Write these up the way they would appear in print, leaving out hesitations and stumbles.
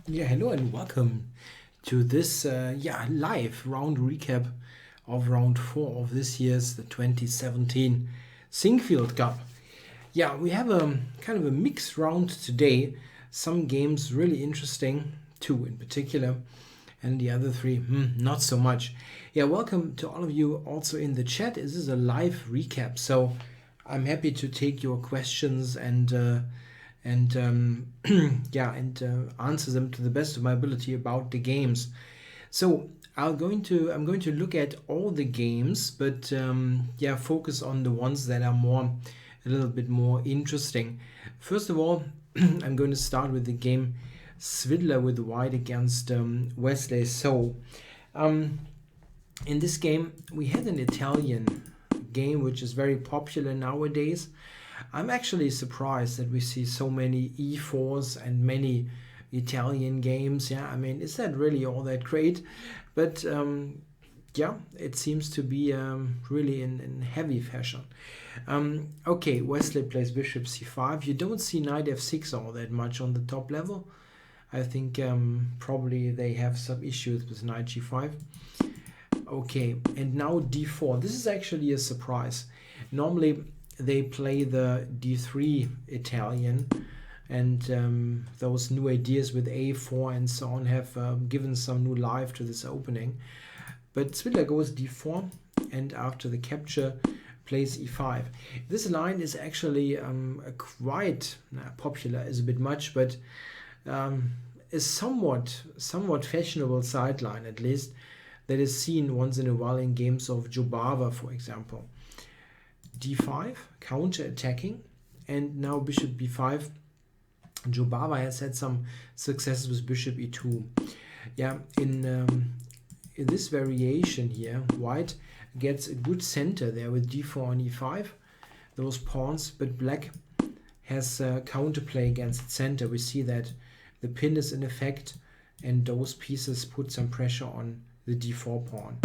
Yeah, hello and welcome to this live round recap of round 4 of this year's the 2017 Sinquefield Cup. Yeah, we have a kind of a mixed round today. Some games really interesting, two in particular, and the other three not so much. Yeah, welcome to all of you also in the chat. This is a live recap, so I'm happy to take your questions and answer them to the best of my ability about the games. So I'm going to look at all the games, but focus on the ones that are a little bit more interesting. First of all, I'm going to start with the game Svidler with white against Wesley. So um, in this game, we had an Italian game which is very popular nowadays. I'm actually surprised that we see so many E4s and many Italian games. Yeah, I mean, is that really all that great? But it seems to be really in heavy fashion. Okay, Wesley plays bishop c5. You don't see knight f6 all that much on the top level. I think probably they have some issues with knight g5. Okay, and now d4. This is actually a surprise. Normally they play the d3 Italian, and those new ideas with a4 and so on have given some new life to this opening. But Svidler goes d4, and after the capture plays e5. This line is actually quite popular, is a bit much, but a somewhat fashionable sideline, at least, that is seen once in a while in games of Jobava, for example. d5, counter-attacking, and now bishop b5. Jobava has had some success with bishop e2. Yeah, in this variation here, white gets a good center there with d4 and e5, those pawns, but black has counterplay against center. We see that the pin is in effect, and those pieces put some pressure on the d4 pawn.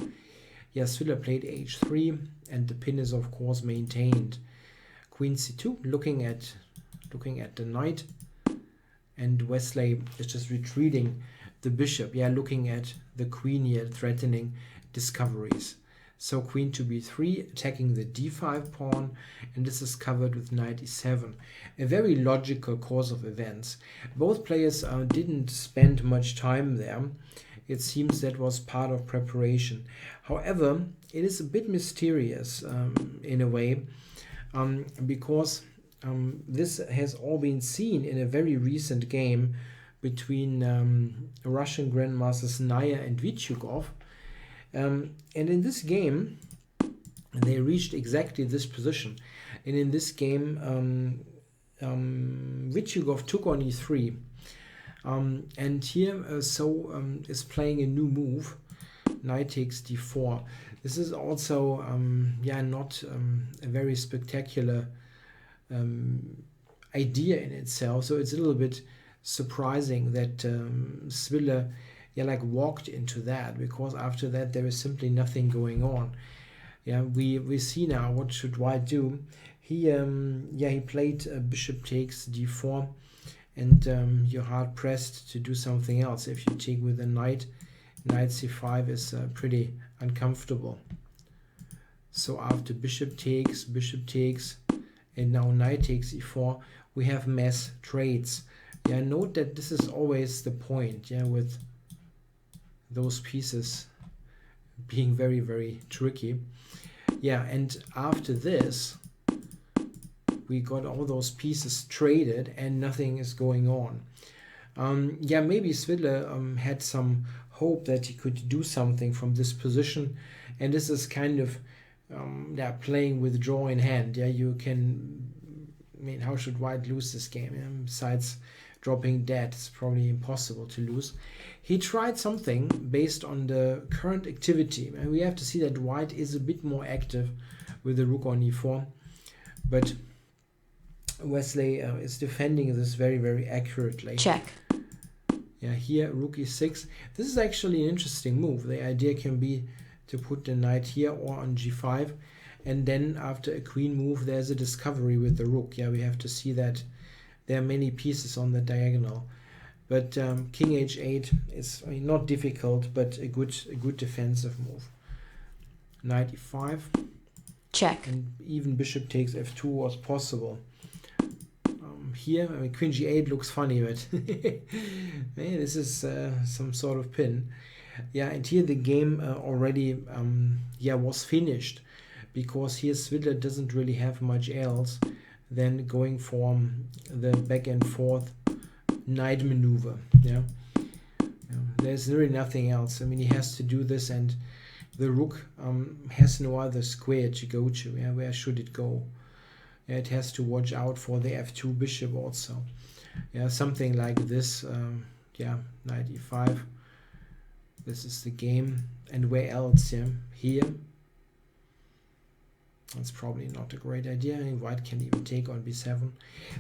Yeah, Svidler played h3, and the pin is of course maintained. Queen c2, looking at the knight, and Wesley is just retreating the bishop. Yeah, looking at the queen here, threatening discoveries. So queen to b3, attacking the d5 pawn, and this is covered with knight e7. A very logical course of events. Both players didn't spend much time there. It seems that was part of preparation. However, it is a bit mysterious in a way, because this has all been seen in a very recent game between Russian grandmasters Naya and Vityugov. And in this game, they reached exactly this position. And in this game, Vityugov took on e3. And here is playing a new move. Knight takes d4. This is also not a very spectacular idea in itself. So it's a little bit surprising that Svidler walked into that, because after that there is simply nothing going on. Yeah, we see now what should white do. He played bishop takes d4, and you're hard pressed to do something else. If you take with a knight c5 is pretty uncomfortable. So after bishop takes, and now knight takes e4, we have mass trades. Yeah, note that this is always the point, yeah, with those pieces being very, very tricky. Yeah, and after this, we got all those pieces traded and nothing is going on. Maybe Svidler had some hope that he could do something from this position, and this is kind of playing with draw in hand. Yeah, you can, I mean, how should white lose this game? Yeah? Besides dropping dead, it's probably impossible to lose. He tried something based on the current activity, and we have to see that white is a bit more active with the rook on e4, but Wesley is defending this very, very accurately. Check. Yeah, here rook e6. This is actually an interesting move. The idea can be to put the knight here or on g5, and then after a queen move there's a discovery with the rook. Yeah, we have to see that there are many pieces on the diagonal. But king h8 is, I mean, not difficult, but a good defensive move. Knight e5. Check. And even bishop takes f2 was possible. Here, I mean, queen g8 looks funny, but hey, this is some sort of pin. Yeah, and here the game already was finished, because here Svidler doesn't really have much else than going for the back and forth knight maneuver. There's really nothing else. I mean, he has to do this, and the rook has no other square to go to. Where should it go? It has to watch out for the f2 bishop also. Something like this. Knight e5. This is the game. And where else? Here. That's probably not a great idea. White can even take on b7.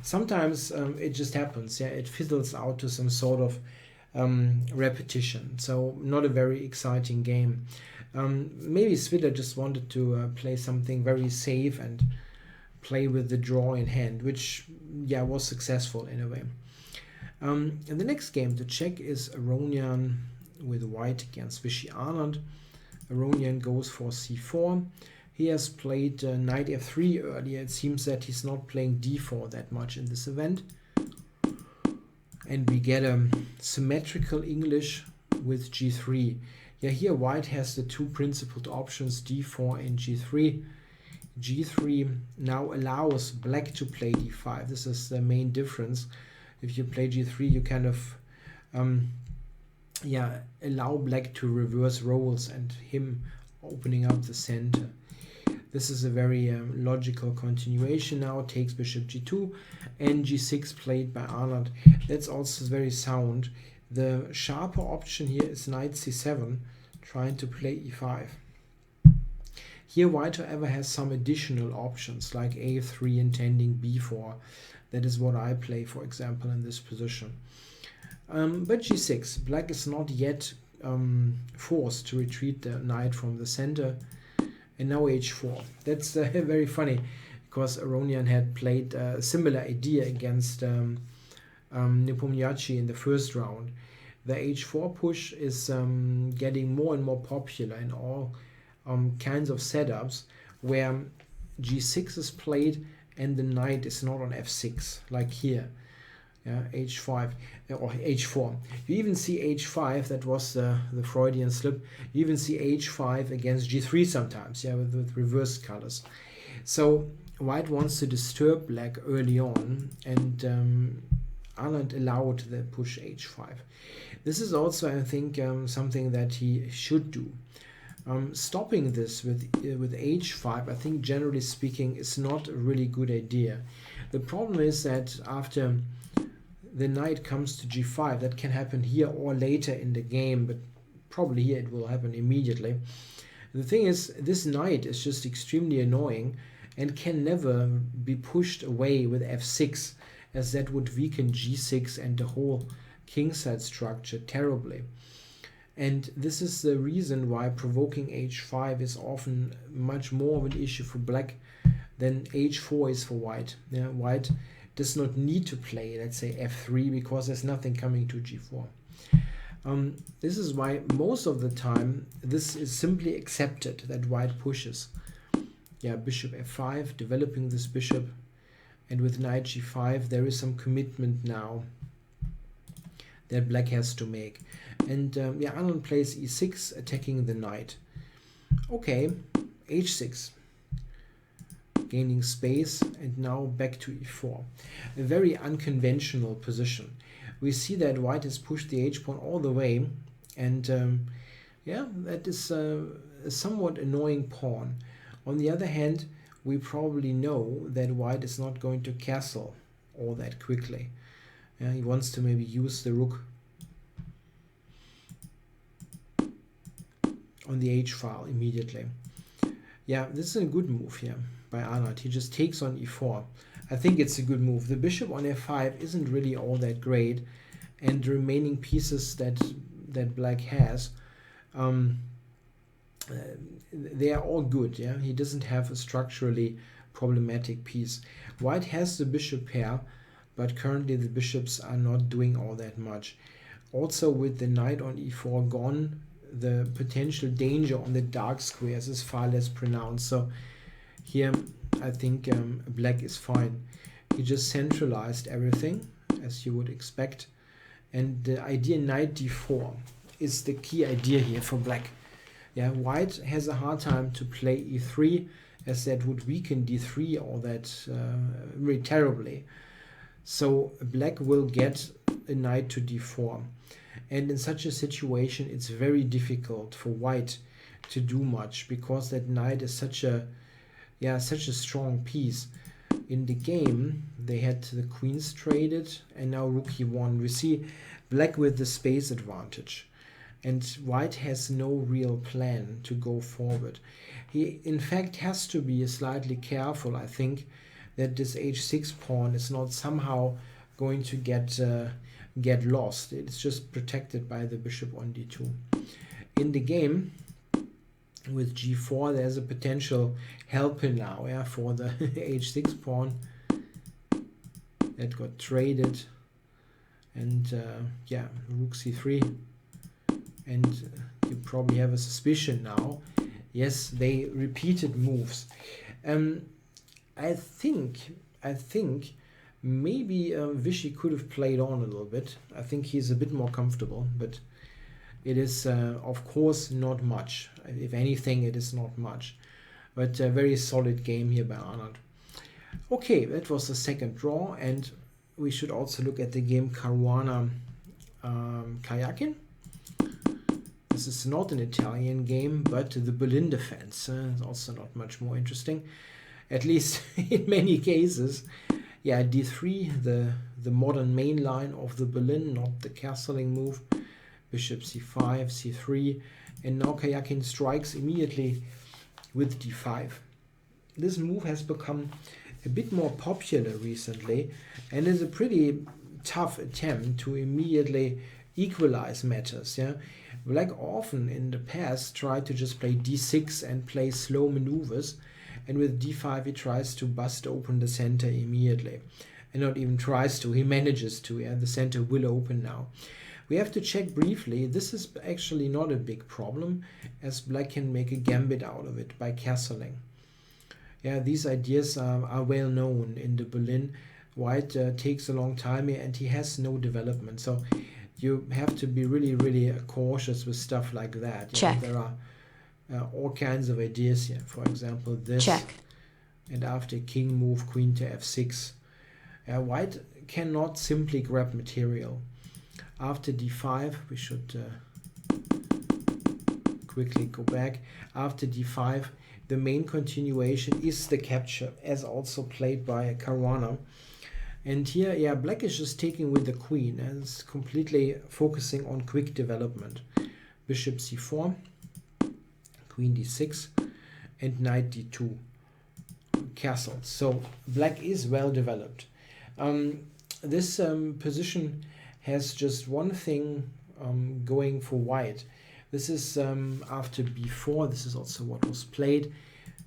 Sometimes it just happens. It fizzles out to some sort of repetition. So not a very exciting game. Maybe Svidler just wanted to play something very safe and play with the draw in hand, which was successful in a way. And the next game to check is Aronian with white against Vishy Anand. Aronian goes for c4. He has played knight f3 earlier. It seems that he's not playing d4 that much in this event. And we get a symmetrical English with g3. Here white has the two principled options, d4 and g3. g3 now allows black to play d5. This is the main difference. If you play g3, you kind of allow black to reverse roles and him opening up the center. This is a very logical continuation now. Takes bishop g2 and g6 played by Arnold. That's also very sound. The sharper option here is knight c7, trying to play e5. Here white, however, has some additional options like a3 intending b4. That is what I play, for example, in this position. But g6, black is not yet forced to retreat the knight from the center. And now h4. That's very funny, because Aronian had played a similar idea against Nepomniachtchi in the first round. The h4 push is getting more and more popular in all kinds of setups, where g6 is played and the knight is not on f6, like here. H5 or h4. You even see h5, that was the Freudian slip. You even see h5 against g3 sometimes, with reversed colors. So white wants to disturb black early on, and Arnold allowed the push h5. This is also, I think, something that he should do. Stopping this with h5, I think, generally speaking, is not a really good idea. The problem is that after the knight comes to g5, that can happen here or later in the game, but probably here it will happen immediately. The thing is, this knight is just extremely annoying and can never be pushed away with f6, as that would weaken g6 and the whole kingside structure terribly. And this is the reason why provoking h5 is often much more of an issue for black than h4 is for white. White does not need to play, let's say, f3, because there's nothing coming to g4. This is why most of the time this is simply accepted, that white pushes. Bishop f5, developing this bishop, and with knight g5 there is some commitment now that black has to make. And Arnold plays e6, attacking the knight. Okay, h6. Gaining space, and now back to e4. A very unconventional position. We see that white has pushed the h-pawn all the way, and that is a somewhat annoying pawn. On the other hand, we probably know that white is not going to castle all that quickly. He wants to maybe use the rook on the h-file immediately. This is a good move here by Arnold. He just takes on e4. I think it's a good move. The bishop on f5 isn't really all that great, and the remaining pieces that black has, they are all good. He doesn't have a structurally problematic piece. White has the bishop pair, but currently the bishops are not doing all that much. Also, with the knight on e4 gone, the potential danger on the dark squares is far less pronounced. So here I think black is fine. He just centralized everything, as you would expect. And the idea knight d4 is the key idea here for black. Yeah, white has a hard time to play e3, as that would weaken d3 all that really terribly. So black will get a knight to d4. And in such a situation, it's very difficult for white to do much, because that knight is such a strong piece. In the game, they had the queens traded, and now rook e1. We see black with the space advantage, and white has no real plan to go forward. He, in fact, has to be slightly careful, I think, that this h6 pawn is not somehow going to get lost. It's just protected by the bishop on d2. In the game, with g4, there's a potential helper now, yeah, for the h6 pawn that got traded, and yeah, rook c3, and you probably have a suspicion now. Yes, they repeated moves. I think maybe Vichy could have played on a little bit. I think he's a bit more comfortable, but it is, of course, not much. If anything, it is not much. But a very solid game here by Arnold. Okay, that was the second draw, and we should also look at the game Caruana Kayakin. This is not an Italian game, but the Berlin defense is also not much more interesting, at least in many cases. Yeah, d3, the modern main line of the Berlin, not the castling move. Bishop c5, c3, and now Kayakin strikes immediately with d5. This move has become a bit more popular recently, and is a pretty tough attempt to immediately equalize matters. Yeah, Black often in the past tried to just play d6 and play slow maneuvers, and with d5 he tries to bust open the center immediately, and not even tries to, he manages to. Yeah, the center will open now. We have to check briefly. This is actually not a big problem, as black can make a gambit out of it by castling. Yeah, these ideas are well known in the Berlin. White takes a long time here, and he has no development. So you have to be really, really cautious with stuff like that. Check. There are all kinds of ideas here. For example, this. Check. And after king move, queen to f6. White cannot simply grab material. After d5, we should quickly go back. After d5, the main continuation is the capture, as also played by Caruana. And here, yeah, black is just taking with the queen and it's completely focusing on quick development. Bishop c4, queen d6, and knight d2. Castle. So black is well developed. This position has just one thing going for white. This is after b4. This is also what was played.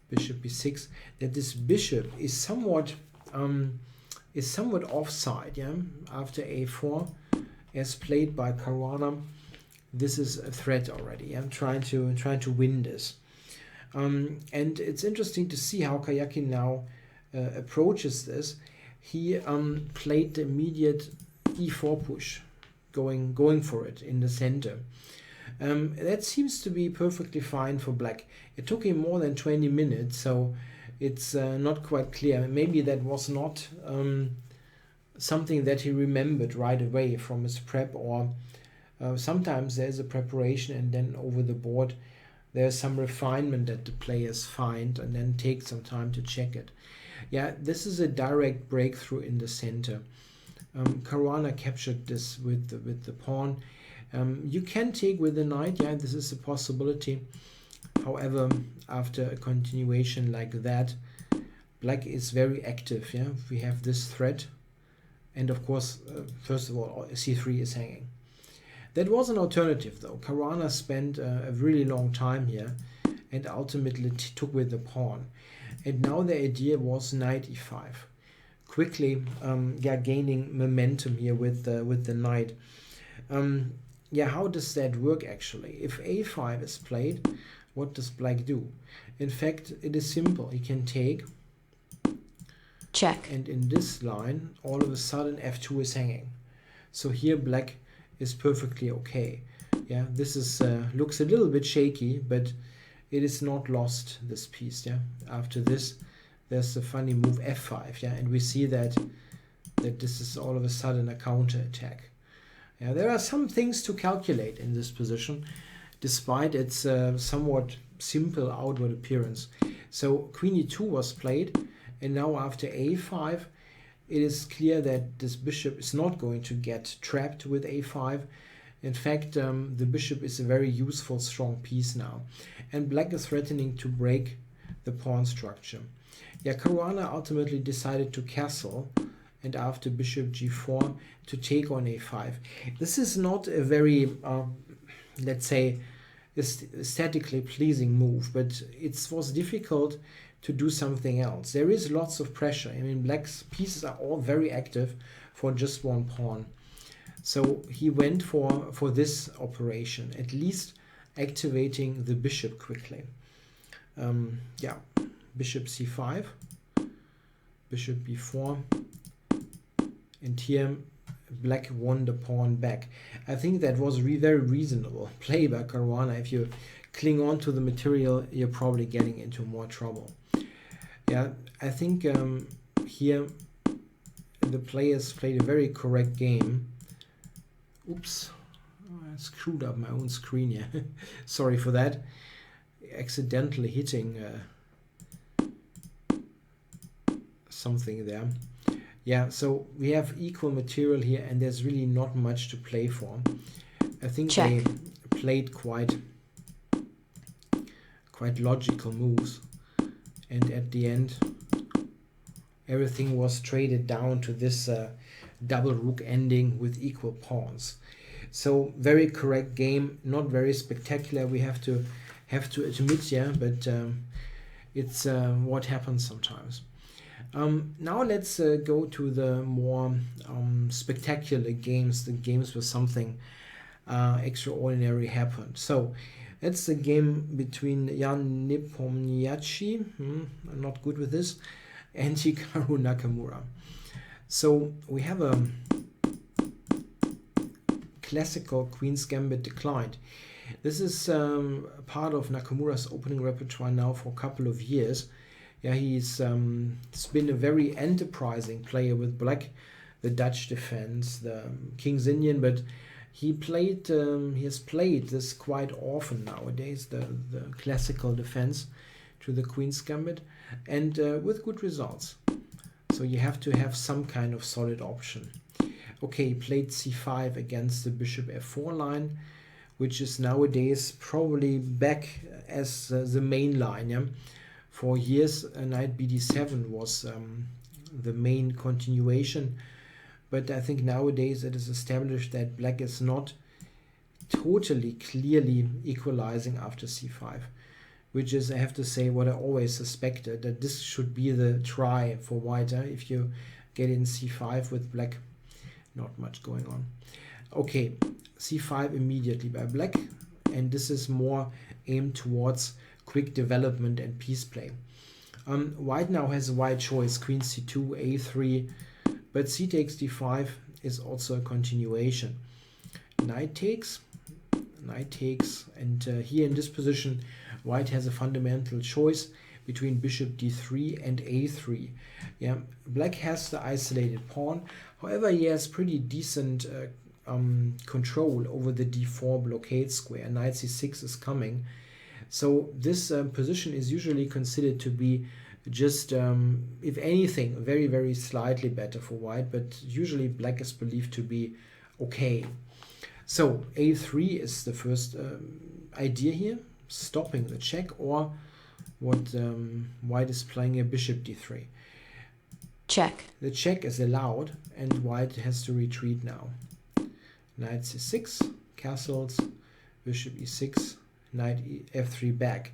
Bishop b6. That this bishop is somewhat offside. Yeah, after a4, as played by Caruana. This is a threat already. I'm trying to win this. And it's interesting to see how Kayakin now approaches this. He played the immediate e4 push, going for it in the center. That seems to be perfectly fine for black. It took him more than 20 minutes, so it's not quite clear. Maybe that was not something that he remembered right away from his prep, or sometimes there's a preparation and then over the board there's some refinement that the players find and then take some time to check it. Yeah, this is a direct breakthrough in the center. Caruana captured this with the pawn. You can take with the knight. Yeah, this is a possibility. However, after a continuation like that, black is very active. Yeah, we have this threat, and of course, first of all, c3 is hanging. That was an alternative, though. Caruana spent a really long time here and ultimately took with the pawn. And now the idea was knight e5. quickly gaining momentum here with the knight. How does that work actually? If a5 is played, what does black do? In fact, it is simple. He can take, check, and in this line, all of a sudden f2 is hanging. So here black is perfectly okay. Yeah, this is looks a little bit shaky, but it is not lost, this piece. Yeah, after this, there's a funny move f5. Yeah, and we see that this is all of a sudden a counter attack. Yeah, there are some things to calculate in this position, despite its somewhat simple outward appearance. So queen e2 was played, and now after a5, it is clear that this bishop is not going to get trapped with a5. In fact, the bishop is a very useful, strong piece now. And black is threatening to break the pawn structure. Yeah, Caruana ultimately decided to castle, and after bishop g4 to take on a5. This is not a very, let's say, aesthetically pleasing move, but it was difficult to do something else. There is lots of pressure. I mean, black's pieces are all very active for just one pawn. So he went for this operation, at least activating the bishop quickly. Bishop c5, bishop b4, and here black won the pawn back. I think that was very reasonable play by Caruana. If you cling on to the material, you're probably getting into more trouble. Yeah, I think here the players played a very correct game. Oops, I screwed up my own screen here. Sorry for that. Accidentally hitting something there. Yeah, so we have equal material here, and there's really not much to play for. I think they played quite logical moves, and at the end everything was traded down to this double rook ending with equal pawns. So very correct game, not very spectacular, we have to admit, yeah, but it's what happens sometimes. Now let's go to the more spectacular games, the games where something extraordinary happened. So that's the game between Jan Nepomniachtchi, I'm not good with this, and Hikaru Nakamura. So we have a classical Queen's Gambit declined. This is part of Nakamura's opening repertoire now for a couple of years. Yeah, he's been a very enterprising player with black, the Dutch defense, the King's Indian, but he has played this quite often nowadays, the classical defense to the Queen's Gambit, and with good results. So you have to have some kind of solid option. Okay, he played c5 against the bishop f4 line, which is nowadays probably back as the main line. Yeah? For years, knight bd7 was the main continuation, but I think nowadays it is established that black is not totally clearly equalizing after c5, which is, I have to say, what I always suspected, that this should be the try for white. If you get in c5 with black, not much going on. Okay, c5 immediately by black, and this is more aimed towards quick development and piece play. White now has a wide choice, queen c2, a3, but c takes d5 is also a continuation. Knight takes, and here in this position, white has a fundamental choice between bishop d3 and a3. Yeah, black has the isolated pawn. However, he has pretty decent control over the d4 blockade square. Knight c6 is coming. So this position is usually considered to be just, if anything, very slightly better for white, but usually black is believed to be okay. So a3 is the first idea here, stopping the check, or what white is playing a bishop d3. Check. The check is allowed, and white has to retreat now. Knight c6, castles, bishop e6, knight f3 back.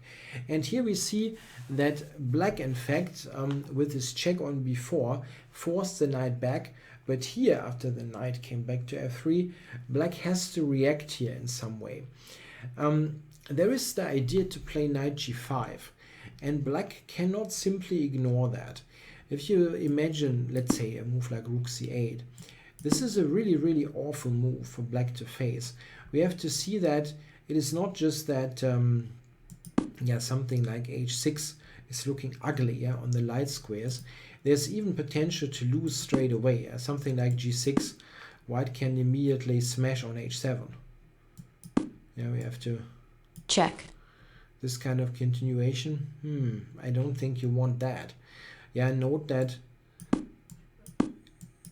And here we see that black, in fact, with his check on b4, forced the knight back. But here, after the knight came back to f3, black has to react here in some way. There is the idea to play knight g5, and black cannot simply ignore that. If you imagine, let's say, a move like rook c8, this is a really, really awful move for black to face. We have to see that it is not just that something like h6 is looking ugly on the light squares. There's even potential to lose straight away. Something like g6, white can immediately smash on h7. We have to check. This kind of continuation. I don't think you want that. Note that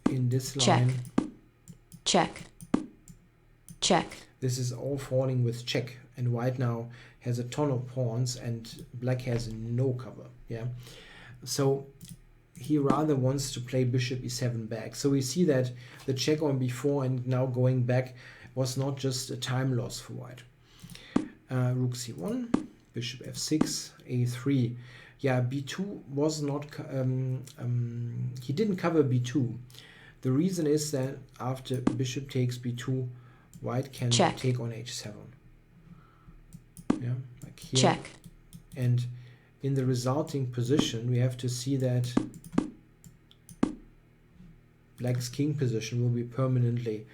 in this line, check, check. This is all falling with check, and white now has a ton of pawns and black has no cover. So he rather wants to play bishop e7 back. So we see that the check on b4 and now going back was not just a time loss for white. Rook c1, bishop f6, a3. B2 was not, he didn't cover b2. The reason is that after bishop takes b2, white can take on h7. Like here. Check. And in the resulting position, we have to see that black's king position will be permanently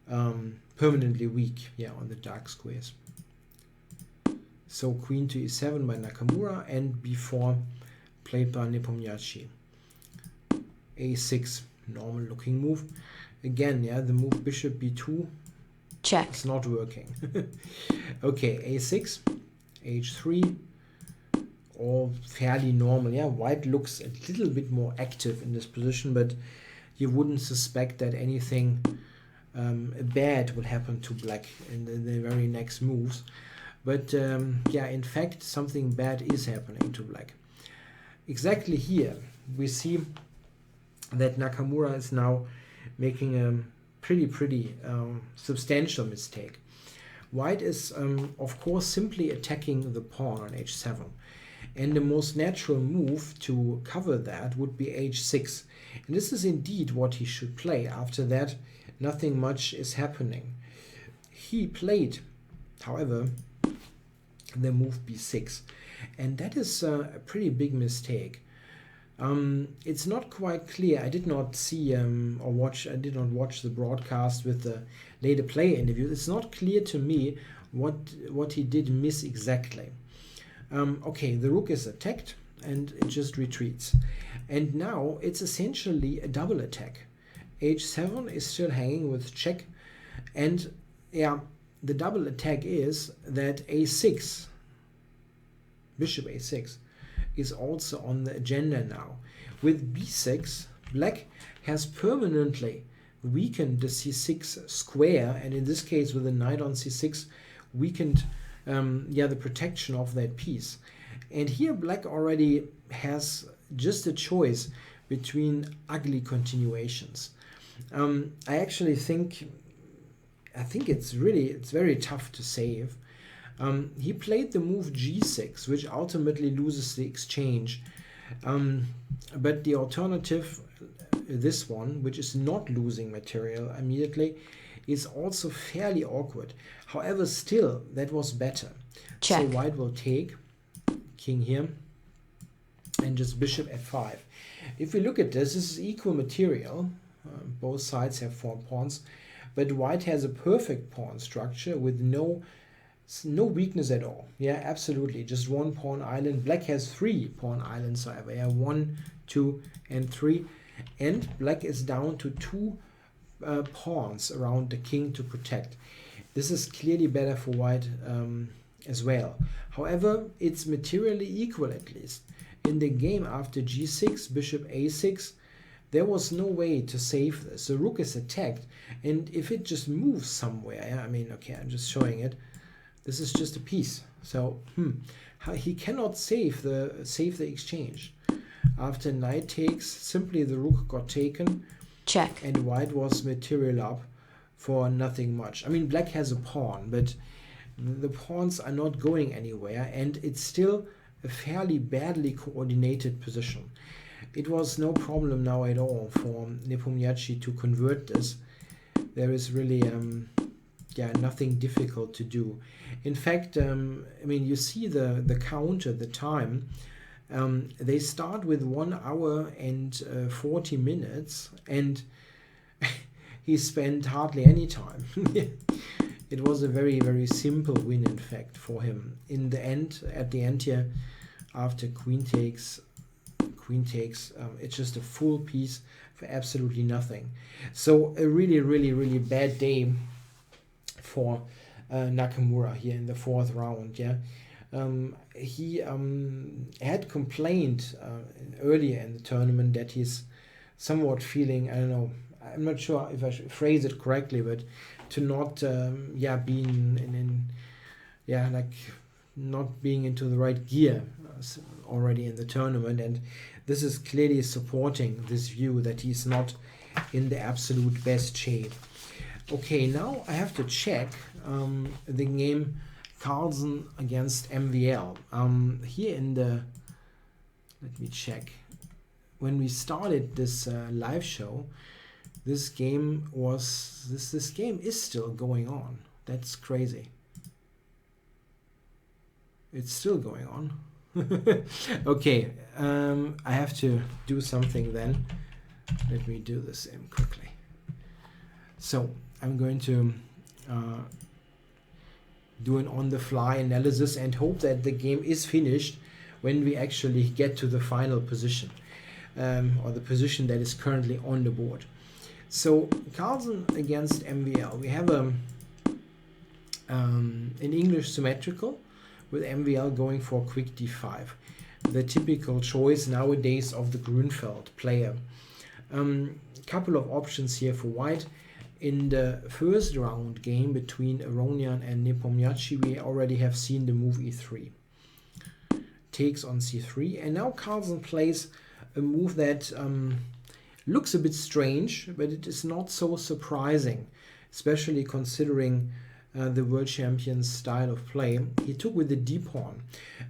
weak on the dark squares. So queen to e7 by Nakamura and b4 played by Nepomniachtchi. a6, normal looking move. Again, the move bishop b2 is not working. Okay, a6, h3, all fairly normal. White looks a little bit more active in this position, but you wouldn't suspect that anything bad will happen to black in the very next moves. But in fact, something bad is happening to black. Exactly here, we see that Nakamura is now making a pretty substantial mistake. White is, of course, simply attacking the pawn on h7. And the most natural move to cover that would be h6. And this is indeed what he should play. After that, nothing much is happening. He played, however, the move b6, and that is a pretty big mistake. It's not quite clear. I did not see I did not watch the broadcast with the later player interview. It's not clear to me what he did miss exactly. Okay, the rook is attacked and it just retreats, and now it's essentially a double attack. h7 is still hanging with check, and the double attack is that a6, bishop a6, is also on the agenda now. With b6, black has permanently weakened the c6 square, and in this case with the knight on c6, weakened the protection of that piece. And here black already has just a choice between ugly continuations. I actually think it's very tough to save. He played the move g6, which ultimately loses the exchange. But the alternative, this one, which is not losing material immediately, is also fairly awkward. However, still, that was better. Check. So white will take, king here, and just bishop f5. If we look at this is equal material. Both sides have 4 pawns. But white has a perfect pawn structure with no weakness at all. Absolutely, just 1 pawn island. Black has 3 pawn islands, however. 1, 2, and 3. And black is down to 2 pawns around the king to protect. This is clearly better for white as well. However, it's materially equal at least. In the game after g6, bishop a6, there was no way to save this. The rook is attacked, and if it just moves somewhere, okay, I'm just showing it. This is just a piece. So he cannot save the exchange. After knight takes, simply the rook got taken. Check. And white was material up for nothing much. Black has a pawn, but The pawns are not going anywhere, and it's still a fairly badly coordinated position. It was no problem now at all for Nepomniachtchi to convert this. There is really nothing difficult to do. In fact, I mean, you see the counter, the time. They start with 1 hour and 40 minutes, and he spent hardly any time. It was a very, very simple win, in fact, for him. In the end, at the end here, after queen takes, it's just a full piece for absolutely nothing. So a really, really, really bad day for Nakamura here in the 4th round. Yeah, he had complained earlier in the tournament that he's somewhat feeling, I don't know, I'm not sure if I should phrase it correctly, but to not being not being into the right gear already in the tournament, and this is clearly supporting this view that he's not in the absolute best shape. Okay, now I have to check the game Carlsen against MVL. Here in the, let me check, when we started this live show, this game was, this game is still going on. That's crazy. It's still going on. Okay, I have to do something then. Let me do this quickly. So I'm going to do an on-the-fly analysis and hope that the game is finished when we actually get to the final position, or the position that is currently on the board. So Carlsen against MVL. We have an English symmetrical with MVL going for quick d5. The typical choice nowadays of the Grunfeld player. Couple of options here for white. In the first round game between Aronian and Nepomniachtchi, we already have seen the move e3. Takes on c3, and now Carlsen plays a move that looks a bit strange, but it is not so surprising, especially considering the world champion's style of play. He took with the d-pawn,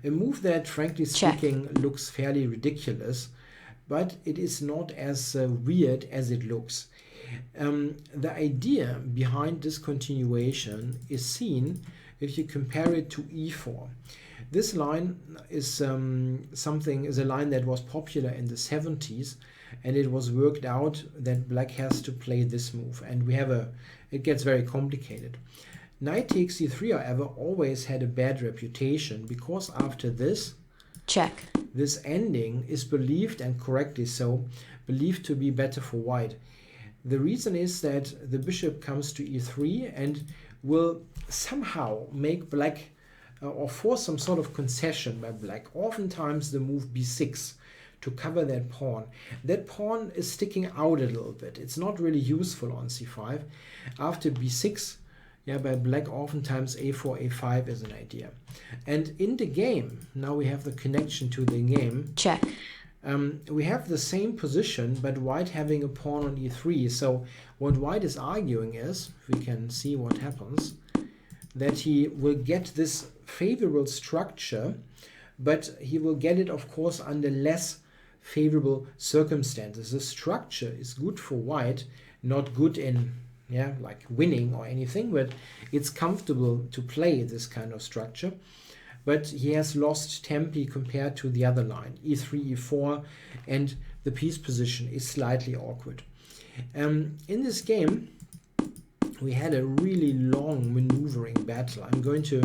a move that, frankly speaking, looks fairly ridiculous, but it is not as weird as it looks. The idea behind this continuation is seen if you compare it to e4. This line is a line that was popular in the 70s, and it was worked out that black has to play this move, and it gets very complicated. Knight takes e3, however, always had a bad reputation, because after this, this ending is believed, and correctly so, believed to be better for white. The reason is that the bishop comes to e3 and will somehow make black, or force some sort of concession by black. Oftentimes the move b6 to cover that pawn. That pawn is sticking out a little bit. It's not really useful on c5. After b6, by black, oftentimes a4, a5 is an idea. And in the game, now we have the connection to the game. We have the same position, but white having a pawn on e3. So what white is arguing is, if we can see what happens, that he will get this favorable structure, but he will get it, of course, under less favorable circumstances. The structure is good for white, not good in like winning or anything, but it's comfortable to play this kind of structure. But he has lost tempi compared to the other line, e3, e4, and the piece position is slightly awkward. In this game, we had a really long maneuvering battle. I'm going to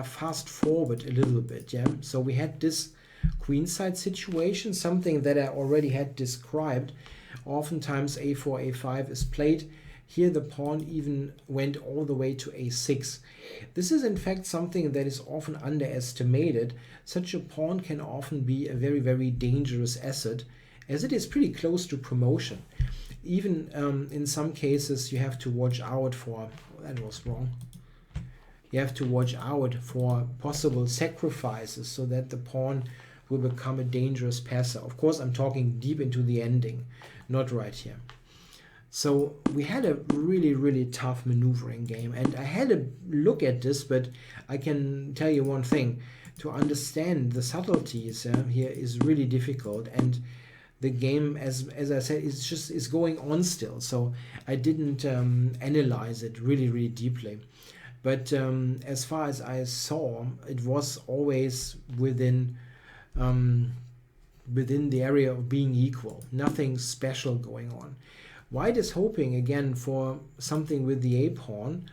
fast forward a little bit. So we had this queenside situation, something that I already had described. Oftentimes a4, a5 is played. Here the pawn even went all the way to a6. This is in fact something that is often underestimated. Such a pawn can often be a very, very dangerous asset, as it is pretty close to promotion. Even in some cases you have to watch out for, that was wrong. You have to watch out for possible sacrifices so that the pawn will become a dangerous passer. Of course, I'm talking deep into the ending, not right here. So we had a really tough maneuvering game, and I had a look at this, but I can tell you one thing: to understand the subtleties here is really difficult, and the game, as I said, is going on still. So I didn't analyze it really deeply. But as far as I saw, it was always um, within the area of being equal. Nothing special going on. White is hoping again for something with the a pawn,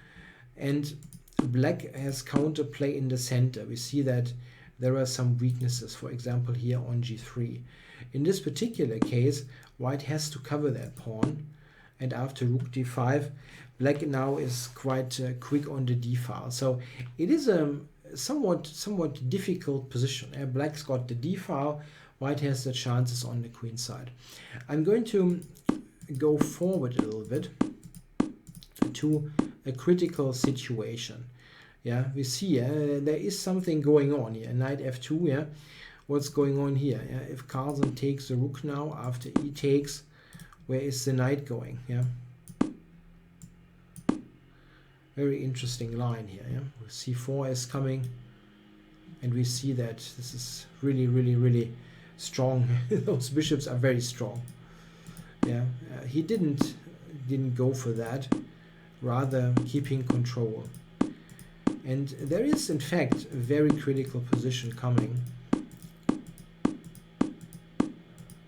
and black has counterplay in the center. We see that there are some weaknesses, for example here on g3. In this particular case, white has to cover that pawn, and after rook d5, black now is quite quick on the d file. So it is a somewhat difficult position. Black's got the d file, white has the chances on the queen side. I'm going to go forward a little bit to a critical situation. Yeah, we see there is something going on here. Knight f2. Yeah, what's going on here? Yeah, if Carlsen takes the rook now after e takes, where is the knight going? Yeah, very interesting line here. Yeah, c4 is coming, and we see that this is really strong. Those bishops are very strong. Yeah, he didn't go for that, rather keeping control. And there is in fact a very critical position coming.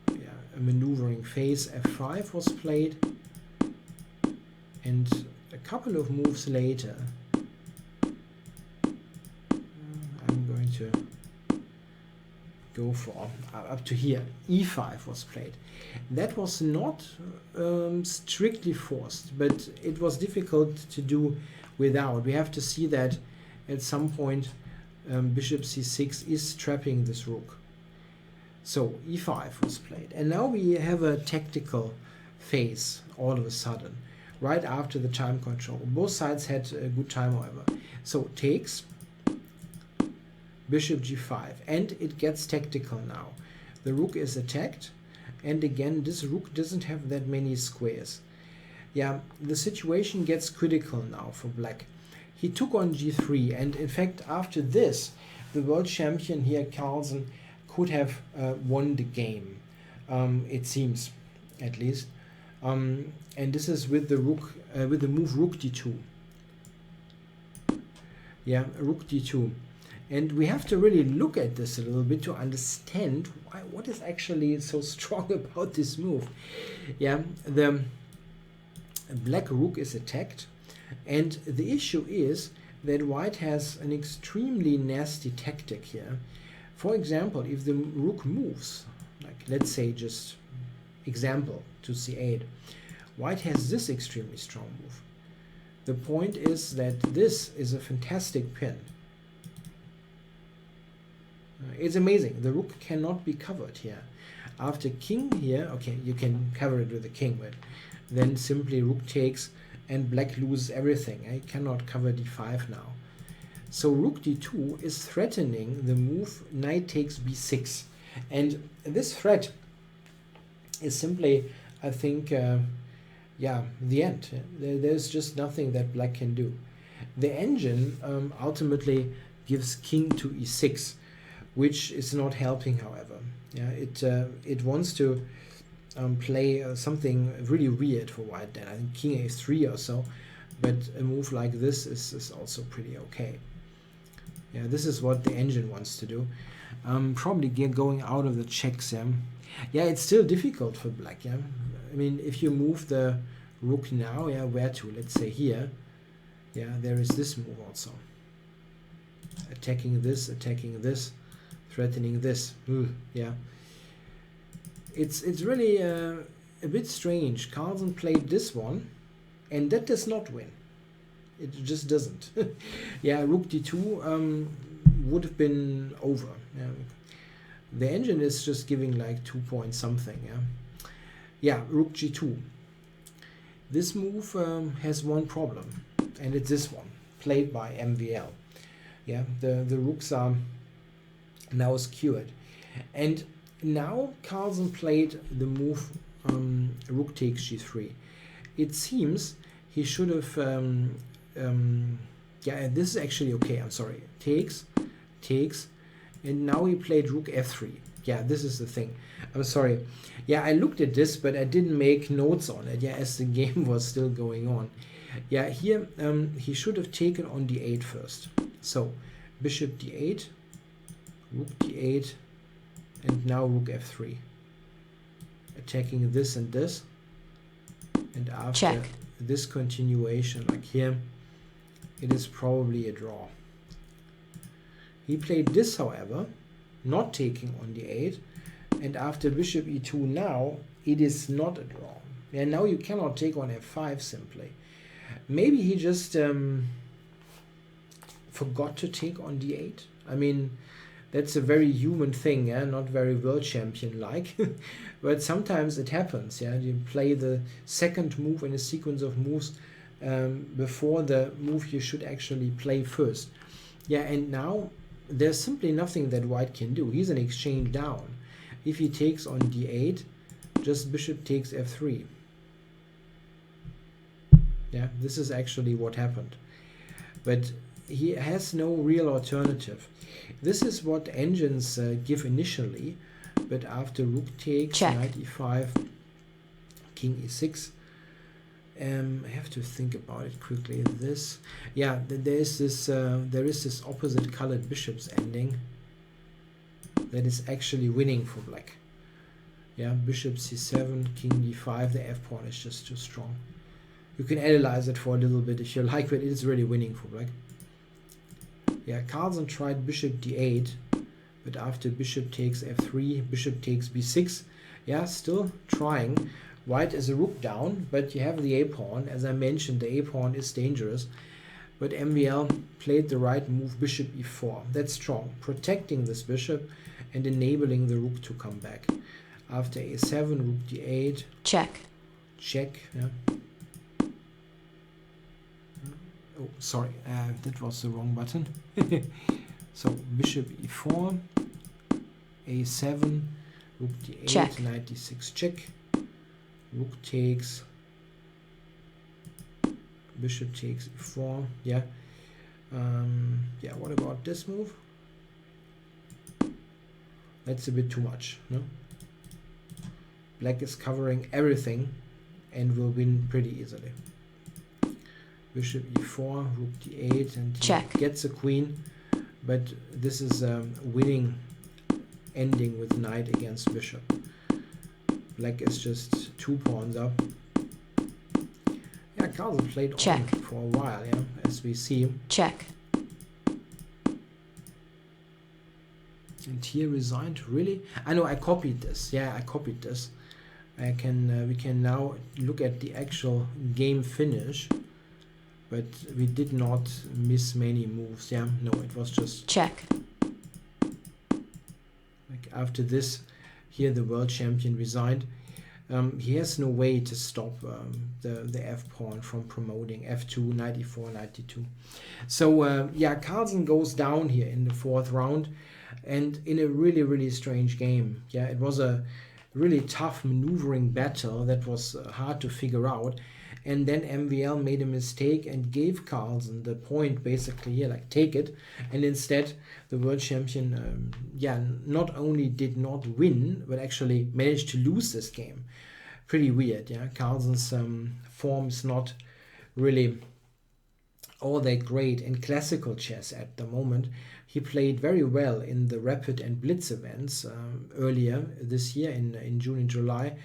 Yeah, a maneuvering phase. f5 was played, and a couple of moves later I'm going to go for up to here. e5 was played. That was not strictly forced, but it was difficult to do without. We have to see that at some point bishop c6 is trapping this rook. So e5 was played, and now we have a tactical phase all of a sudden, right after the time control. Both sides had a good time, however. So takes, bishop g5, and it gets tactical now. The rook is attacked, and again this rook doesn't have that many squares. Yeah, the situation gets critical now for black. He took on g3, and in fact after this the world champion here, Carlsen, could have won the game, it seems, at least. And this is with the rook, with the move rook d2. Yeah, rook d2. And we have to really look at this a little bit to understand what is actually so strong about this move. Yeah, the black rook is attacked, and the issue is that white has an extremely nasty tactic here. For example, if the rook moves, like let's say just example to c8, white has this extremely strong move. The point is that this is a fantastic pin. It's amazing. The rook cannot be covered here. After king here, okay, you can cover it with the king, but then simply rook takes and black loses everything. I cannot cover d5 now. So rook d2 is threatening the move knight takes b6. And this threat is simply, I think, yeah, the end. There's just nothing that black can do. The engine ultimately gives king to e6, which is not helping, however. Yeah, it wants to play something really weird for white then. I think king a3 or so, but a move like this is also pretty okay. Yeah, this is what the engine wants to do. Probably going out of the checks. Yeah, it's still difficult for black. Yeah, I mean, if you move the rook now, yeah, where to? Let's say here. Yeah, there is this move also. Attacking this, threatening this. Yeah, it's really a bit strange. Carlsen played this one, and that does not win. It just doesn't. Yeah, rook d2 would have been over. Yeah. The engine is just giving like 2 point something. Yeah, rook g2. This move has one problem, and it's this one, played by MVL. Yeah, the rooks are now secured, and now Carlsen played the move rook takes g3. it seems he should have yeah, this is actually okay. I'm sorry. Takes, and now he played rook f3. Yeah, this is the thing. I'm sorry. Yeah, I looked at this, but I didn't make notes on it. Yeah, as the game was still going on. Yeah, here he should have taken on d8 first. So bishop d8, rook d8, and now rook f3. Attacking this and this. And after Check. this continuation, like here, it is probably a draw. He played this, however, not taking on d8, and after bishop e2 now, it is not a draw. And now you cannot take on f5 simply. Maybe he just forgot to take on d8. I mean, that's a very human thing, yeah? Not very world champion-like, but sometimes it happens. Yeah, you play the second move in a sequence of moves before the move you should actually play first. Yeah, and now there's simply nothing that white can do. He's an exchange down. If he takes on d8, just bishop takes f3. Yeah, this is actually what happened. But he has no real alternative. This is what engines give initially, but after rook takes, Check. knight e5, king e6, I have to think about it quickly. This, yeah, there is this opposite colored bishops ending that is actually winning for black. Yeah, bishop c7, king d5. The f pawn is just too strong. You can analyze it for a little bit if you like, but it is really winning for black. Yeah, Carlsen tried bishop d8, but after bishop takes f3, bishop takes b6. Yeah, still trying. White is a rook down, but you have the a-pawn. As I mentioned, the a-pawn is dangerous. But MVL played the right move, bishop e4. That's strong, protecting this bishop and enabling the rook to come back. After a7, rook d8. Check. Check. Yeah. Oh, sorry, that was the wrong button. So bishop e4, a7, rook d8, Check. knight d6, check. Rook takes, bishop takes e4. Yeah. Yeah. What about this move? That's a bit too much, no? Black is covering everything and will win pretty easily. Bishop e4, rook d8, and Check. he gets a queen, but this is a winning ending with knight against bishop. Black is just 2 pawns up. Yeah, Carlsen played Check. on for a while, yeah, as we see. Check. And here resigned, really? I know I copied this. Yeah, I copied this. I can we can now look at the actual game finish, but we did not miss many moves. Yeah, no, it was just Check. like after this, here the world champion resigned. He has no way to stop the f pawn from promoting f2, knight e4, knight d2. So yeah, Carlsen goes down here in the 4th round, and in a really strange game. Yeah, it was a really tough maneuvering battle that was hard to figure out, and then MVL made a mistake and gave Carlsen the point basically here, like take it, and instead the world champion yeah, not only did not win but actually managed to lose this game. Pretty weird. Yeah, Carlsen's form is not really all that great in classical chess at the moment. He played very well in the Rapid and Blitz events earlier this year in June and July,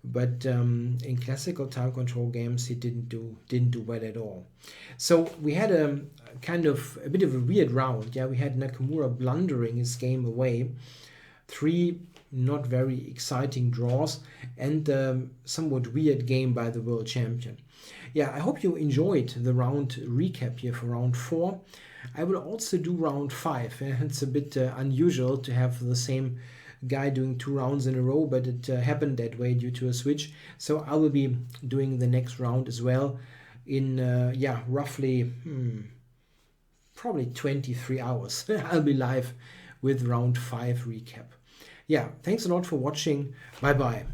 but in classical time control games he didn't do well at all. So we had a kind of a bit of a weird round. Yeah, we had Nakamura blundering his game away, 3 not very exciting draws, and somewhat weird game by the world champion. Yeah, I hope you enjoyed the round recap here for round 4. I will also do round 5. It's a bit unusual to have the same guy doing 2 rounds in a row, but it happened that way due to a switch. So I will be doing the next round as well in yeah, roughly probably 23 hours. I'll be live with round 5 recap. Yeah, thanks a lot for watching. Bye bye.